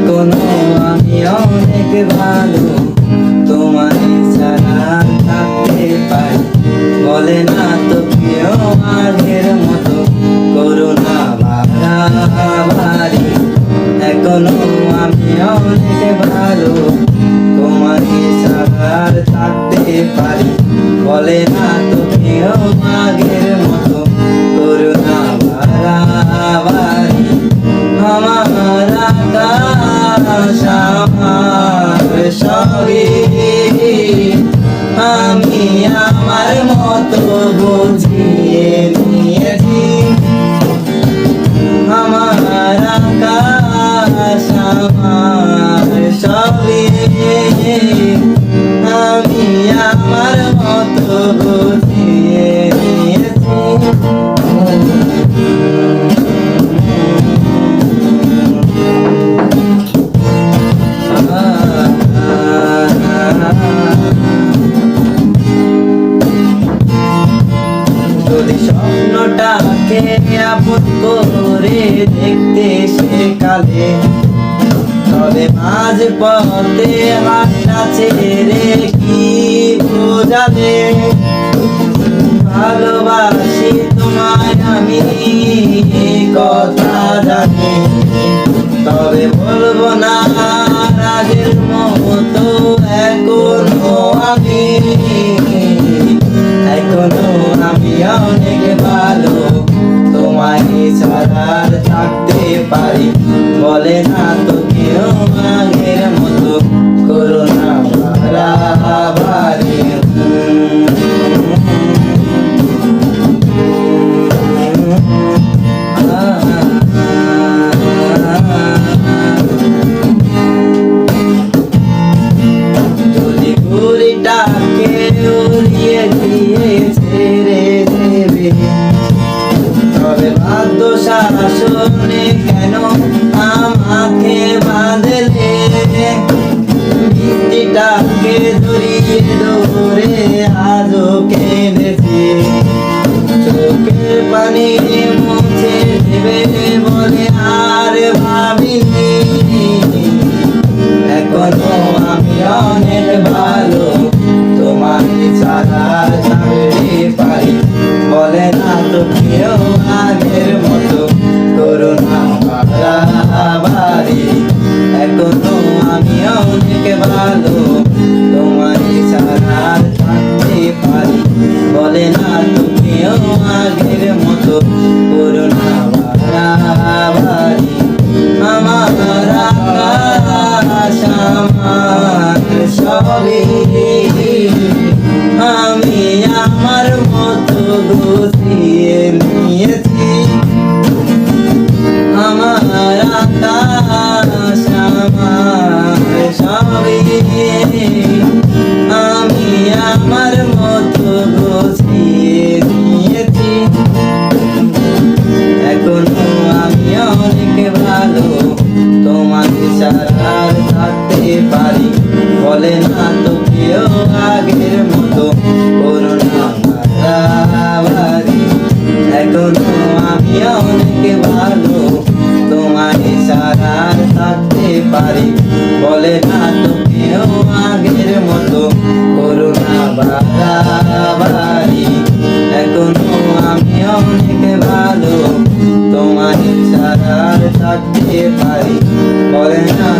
এখনো আমি অনেক ভালো, তোমায় ছাড়া থাকতে পারি। বলে না তো কেউ আগের মতো করুণা বাড়াবাড়ি। এখনো আমি অনেক ভালো, তোমায় ছাড়া থাকতে পারি। বলে না তো কেউ আগের মতো করুণা বাড়াবাড়ি। আমার আকাশ আমার সবই, আমি আমার মতো বুঝিয়ে নিয়েছি। আমার আকাশ আমার সবই, আমি আমার মতো বুঝিয়ে নিয়েছি। যদি স্বপ্নটাকে আপন করে দেখতে সেকালে, তবে মাঝ পথে হাতটা ছেড়ে কি বোঝালে। ভালোবাসি তোমায় আমি কথা জানি, তবে বলবো না রাগের মতো এখনো আমি। এখনো আমি অনেক ভালো, তোমায় ছাড়া থাকতে পারি। বলে না তো কেউ আগের মতো করুণা বাড়াবাড়ি। যদি ঘুড়িটাকে উড়িয়ে দিয়ে ছেড়ে দেবে, তবে বাধ্য শাসনে কেন আমাকে বাঁধলে। বৃষ্টিটাকে জড়িয়ে ধরে আজও কেঁদেছি, চোখের পানি মুছে দেবে বলে আর ভাবিনি। এখনো আমি অনেক ভালো, তোমায় ছাড়া থাকতে পারি। বলে না তো কেউ আগের মতো করুণা বাড়াবাড়ি। এখনো আমি অনেক ভালো, তোমায় ছাড়া থাকতে পারি। বলে না তো কেউ আগের মতো করুণা বাড়াবাড়ি। আমার আকাশ আমার সবই, আমি আমার মতো গুছিয়ে নিয়েছি। আমার আকাশ আমার সবই, আমি আমার মতো গুছিয়ে নিয়েছি। এখনো আমি অনেক ভালো, তোমাকে ছাড়া থাকতে পারি। বলে না তো কেউ আগের মতো করুণা বাড়াবাড়ি। এখনো আমি অনেক ভালো, তোমায় ছাড়া থাকতে পারি। বলে না তো কেউ আগের মতো করুণা বাড়াবাড়ি। এখনো আমি অনেক ভালো, তোমায় ছাড়া থাকতে পারি। বলে না